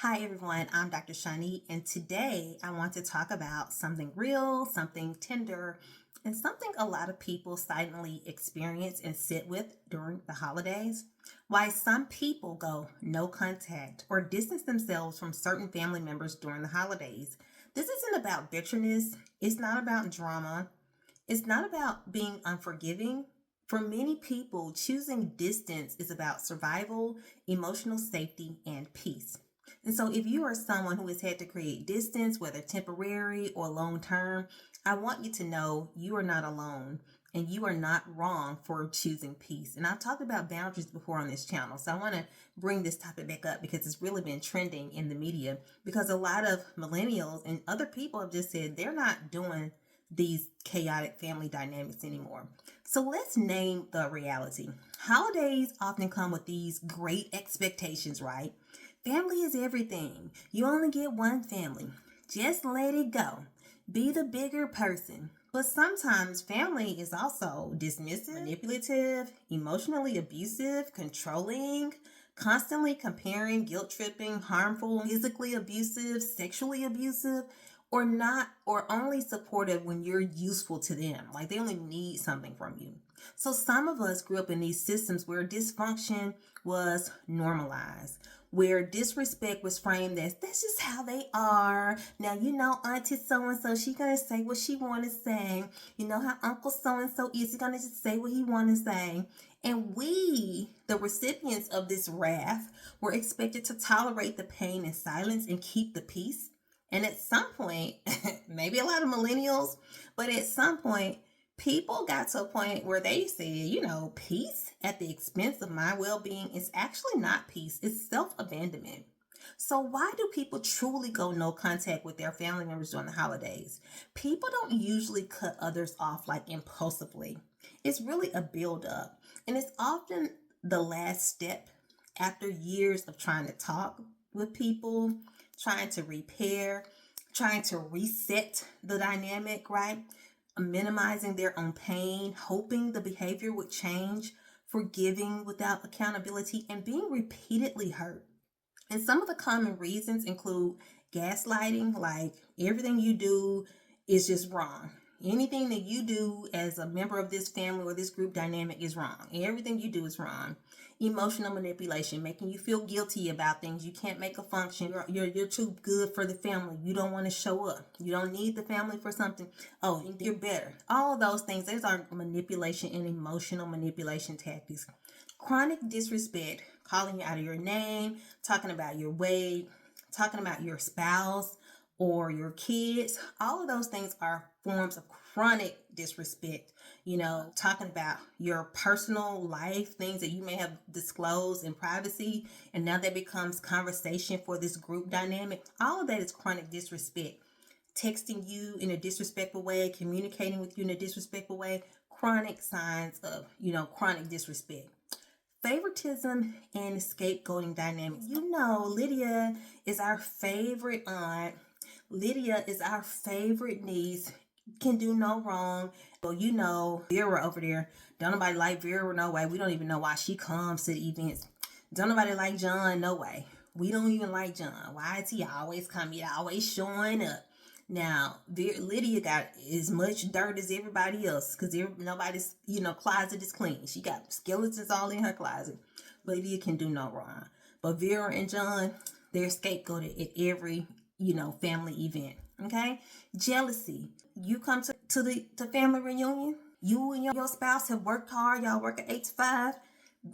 Hi everyone, I'm Dr. Shani, and today I want to talk about something real, something tender, and something a lot of people silently experience and sit with during the holidays. Why some people go no contact or distance themselves from certain family members during the holidays. This isn't about bitterness, it's not about drama, it's not about being unforgiving. For many people, choosing distance is about survival, emotional safety, and peace. And so, if you are someone who has had to create distance, whether temporary or long term, I want you to know you are not alone and you are not wrong for choosing peace. And I've talked about boundaries before on this channel, so I want to bring this topic back up because it's really been trending in the media. Because a lot of millennials and other people have just said they're not doing these chaotic family dynamics anymore. So let's name the reality. Holidays often come with these great expectations, right? Family is everything. You only get one family. Just let it go. Be the bigger person. But sometimes family is also dismissive, manipulative, emotionally abusive, controlling, constantly comparing, guilt tripping, harmful, physically abusive, sexually abusive, or not, or only supportive when you're useful to them. Like they only need something from you. So some of us grew up in these systems where dysfunction was normalized, where disrespect was framed as that's just how they are. Now you know Auntie so and so, she gonna say what she wanna say. You know how Uncle so and so is, he gonna just say what he wanna say. And we, the recipients of this wrath, were expected to tolerate the pain in silence and keep the peace. And at some point, maybe a lot of millennials, but at some point, people got to a point where they said, peace at the expense of my well being is actually not peace, it's self abandonment. So, why do people truly go no contact with their family members during the holidays? People don't usually cut others off like impulsively, it's really a build up, and it's often the last step after years of trying to talk with people, trying to repair, trying to reset the dynamic, right? Minimizing their own pain, hoping the behavior would change, forgiving without accountability, and being repeatedly hurt. And some of the common reasons include gaslighting, like everything you do is just wrong. Anything that you do as a member of this family or this group dynamic is wrong. Everything you do is wrong. Emotional manipulation, making you feel guilty about things. You can't make a function. You're too good for the family. You don't want to show up. You don't need the family for something. Oh, you're better. All those things, those are manipulation and emotional manipulation tactics. Chronic disrespect, calling you out of your name, talking about your weight, talking about your spouse or your kids. All of those things are forms of chronic disrespect. Talking about your personal life, things that you may have disclosed in privacy, and now that becomes conversation for this group dynamic. All of that is chronic disrespect. Texting you in a disrespectful way, communicating with you in a disrespectful way, chronic signs of, chronic disrespect. Favoritism and scapegoating dynamics. Lydia is our favorite aunt. Lydia is our favorite niece. Can do no wrong. Well, Vera over there. Don't nobody like Vera, no way. We don't even know why she comes to the events. Don't nobody like John, no way. We don't even like John. Why is he always coming? He always showing up. Now, Lydia got as much dirt as everybody else because nobody's, closet is clean. She got skeletons all in her closet. Lydia can do no wrong. But Vera and John, they're scapegoated at every, family event. Okay? Jealousy. You come to the family reunion, you and your spouse have worked hard. Y'all work at 8 to 5,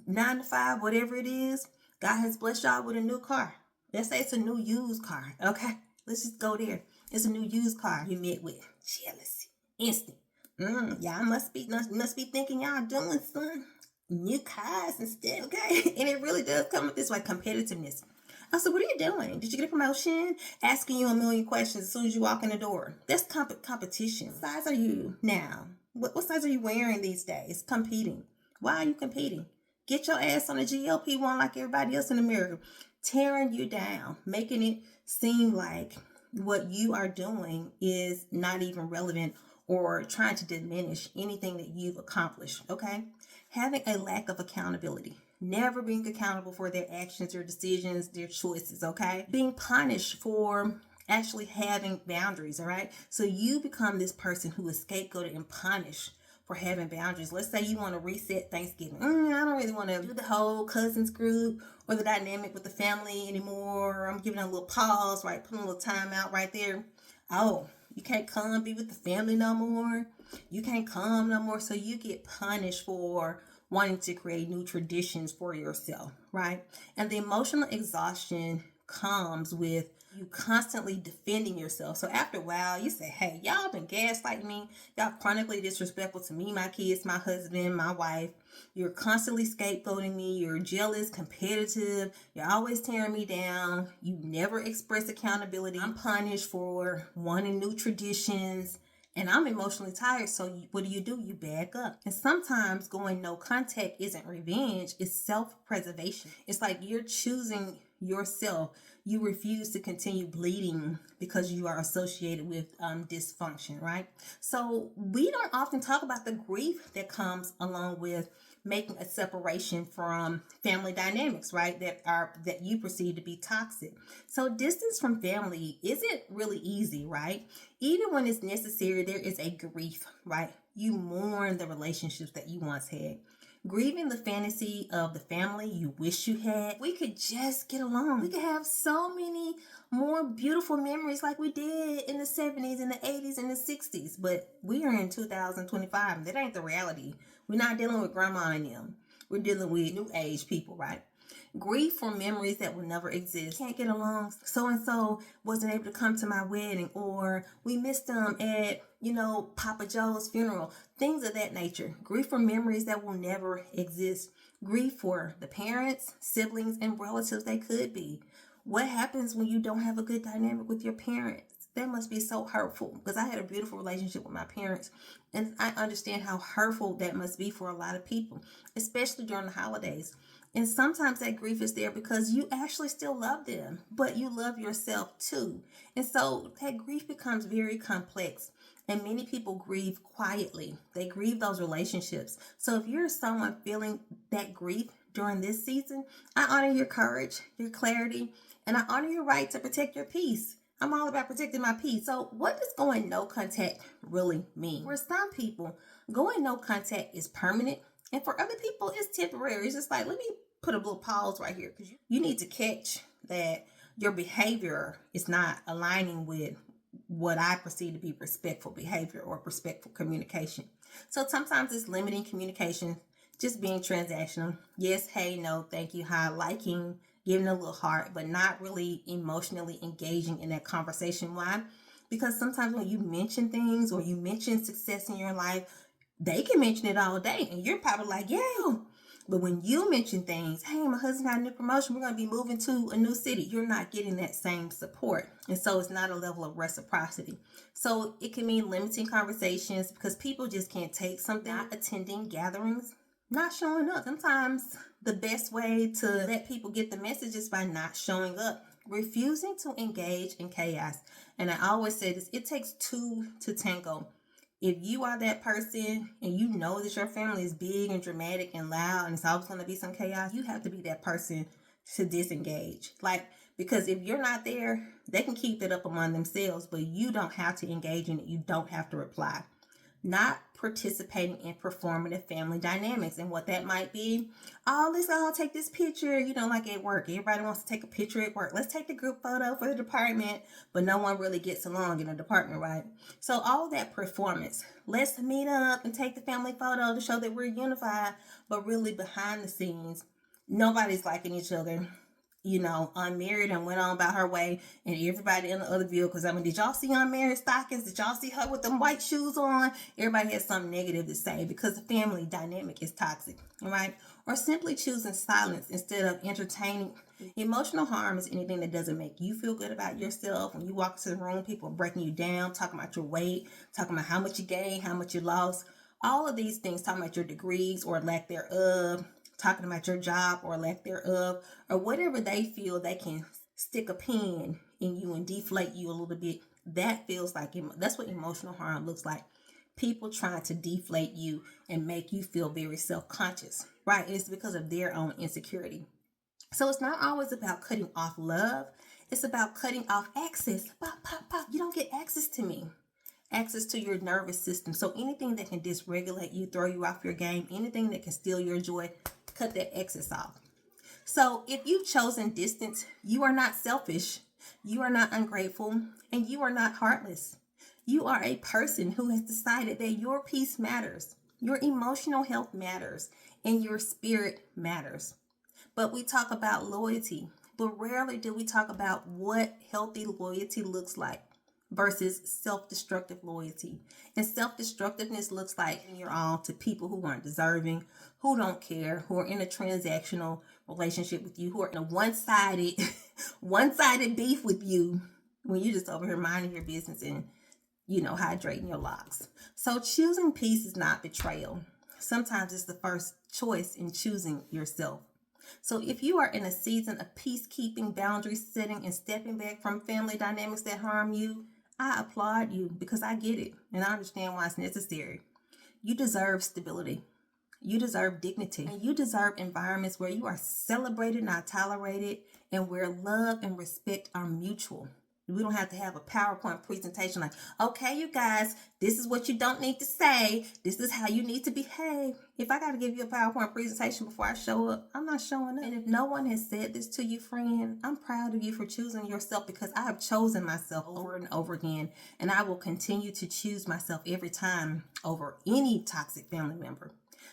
9 to 5, whatever it is. God has blessed y'all with a new car. Let's say it's a new used car. Okay? Let's just go there. It's a new used car. You met with jealousy. Instant. Y'all must be thinking y'all doing some new cars instead, okay? And it really does come with this like competitiveness. I said, what are you doing? Did you get a promotion? Asking you a million questions as soon as you walk in the door. That's competition. What size are you now? What size are you wearing these days? Competing. Why are you competing? Get your ass on a GLP-1 like everybody else in America. Tearing you down. Making it seem like what you are doing is not even relevant or trying to diminish anything that you've accomplished, okay? Having a lack of accountability. never being accountable for their actions, their decisions, their choices, okay? Being punished for actually having boundaries, all right? So you become this person who is scapegoated and punished for having boundaries. Let's say you want to reset Thanksgiving. I don't really want to do the whole cousins group or the dynamic with the family anymore. I'm giving a little pause, right? Putting a little time out right there. Oh, you can't come be with the family no more. You can't come no more. So you get punished for wanting to create new traditions for yourself, right? And the emotional exhaustion comes with you constantly defending yourself. So after a while, you say, hey, y'all been gaslighting me. Y'all chronically disrespectful to me, my kids, my husband, my wife. You're constantly scapegoating me. You're jealous, competitive. You're always tearing me down. You never express accountability. I'm punished for wanting new traditions. And I'm emotionally tired, so what do? You back up. And sometimes going no contact isn't revenge, it's self-preservation. It's like you're choosing yourself. You refuse to continue bleeding because you are associated with dysfunction, right? So we don't often talk about the grief that comes along with making a separation from family dynamics, right? That you perceive to be toxic. So distance from family isn't really easy, right? Even when it's necessary, there is a grief, right? You mourn the relationships that you once had. Grieving the fantasy of the family you wish you had. We could just get along. We could have so many more beautiful memories like we did in the 70s and the 80s and the 60s. But we are in 2025 and that ain't the reality. We're not dealing with grandma and them. We're dealing with new age people, right? Grief for memories that will never exist. Can't get along. So and so wasn't able to come to my wedding, or we missed them at, Papa Joe's funeral. Things of that nature. Grief for memories that will never exist. Grief for the parents, siblings, and relatives they could be. What happens when you don't have a good dynamic with your parents? That must be so hurtful, because I had a beautiful relationship with my parents, and I understand how hurtful that must be for a lot of people, especially during the holidays. And sometimes that grief is there because you actually still love them, but you love yourself too. And so that grief becomes very complex. And many people grieve quietly. They grieve those relationships. So if you're someone feeling that grief during this season, I honor your courage, your clarity, and I honor your right to protect your peace. I'm all about protecting my peace. So what does going no contact really mean? For some people, going no contact is permanent. And for other people, it's temporary. It's just like, let me put a little pause right here, because you need to catch that your behavior is not aligning with what I perceive to be respectful behavior or respectful communication. So sometimes it's limiting communication, just being transactional. Yes, hey, no, thank you, hi, liking, giving a little heart, but not really emotionally engaging in that conversation. Why? Because sometimes when you mention things or you mention success in your life, they can mention it all day and you're probably like, yeah. But when you mention things, hey, my husband got a new promotion, we're going to be moving to a new city, you're not getting that same support. And so it's not a level of reciprocity. So it can mean limiting conversations because people just can't take something. Not attending gatherings, not showing up. Sometimes the best way to let people get the message is by not showing up. Refusing to engage in chaos. And I always say this, it takes two to tango. If you are that person and you know that your family is big and dramatic and loud and it's always going to be some chaos, you have to be that person to disengage. Because if you're not there, they can keep that up among themselves, but you don't have to engage in it. You don't have to reply. Not participating in performative family dynamics, and what that might be. Oh, let's all take this picture, like at work. Everybody wants to take a picture at work. Let's take the group photo for the department, but no one really gets along in the department, right? So all that performance. Let's meet up and take the family photo to show that we're unified, but really behind the scenes, nobody's liking each other. Unmarried and went on about her way, and everybody in the other view, because did y'all see unmarried stockings? Did y'all see her with them white shoes on? Everybody has something negative to say because the family dynamic is toxic, right? Or simply choosing silence instead of entertaining. Emotional harm is anything that doesn't make you feel good about yourself. When you walk into the room, people are breaking you down, talking about your weight, talking about how much you gained, how much you lost. All of these things, talking about your degrees or lack thereof, talking about your job or lack thereof, or whatever they feel they can stick a pin in you and deflate you a little bit. That feels like, that's what emotional harm looks like. people trying to deflate you and make you feel very self-conscious, right? It's because of their own insecurity. So it's not always about cutting off love. It's about cutting off access. Pop, pop, pop. You don't get access to me. Access to your nervous system. So anything that can dysregulate you, throw you off your game, anything that can steal your joy, cut that access off. So if you've chosen distance, you are not selfish, you are not ungrateful, and you are not heartless. You are a person who has decided that your peace matters, your emotional health matters, and your spirit matters. But we talk about loyalty, but rarely do we talk about what healthy loyalty looks like versus self-destructive loyalty. And self-destructiveness looks like you're all to people who aren't deserving, who don't care, who are in a transactional relationship with you, who are in a one-sided beef with you when you're just over here minding your business and, hydrating your locks. So choosing peace is not betrayal. Sometimes it's the first choice in choosing yourself. So if you are in a season of peacekeeping, boundary setting, and stepping back from family dynamics that harm you, I applaud you because I get it and I understand why it's necessary. You deserve stability. You deserve dignity. And you deserve environments where you are celebrated, not tolerated, and where love and respect are mutual. We don't have to have a PowerPoint presentation like, okay, you guys, this is what you don't need to say. This is how you need to behave. If I got to give you a PowerPoint presentation before I show up, I'm not showing up. And if no one has said this to you, friend, I'm proud of you for choosing yourself because I have chosen myself over and over again. And I will continue to choose myself every time over any toxic family member.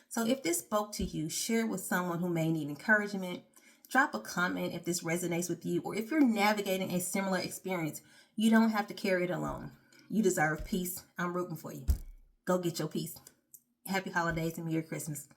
So if this spoke to you, share with someone who may need encouragement. Drop a comment if this resonates with you, or if you're navigating a similar experience. You don't have to carry it alone. You deserve peace. I'm rooting for you. Go get your peace. Happy holidays and Merry Christmas.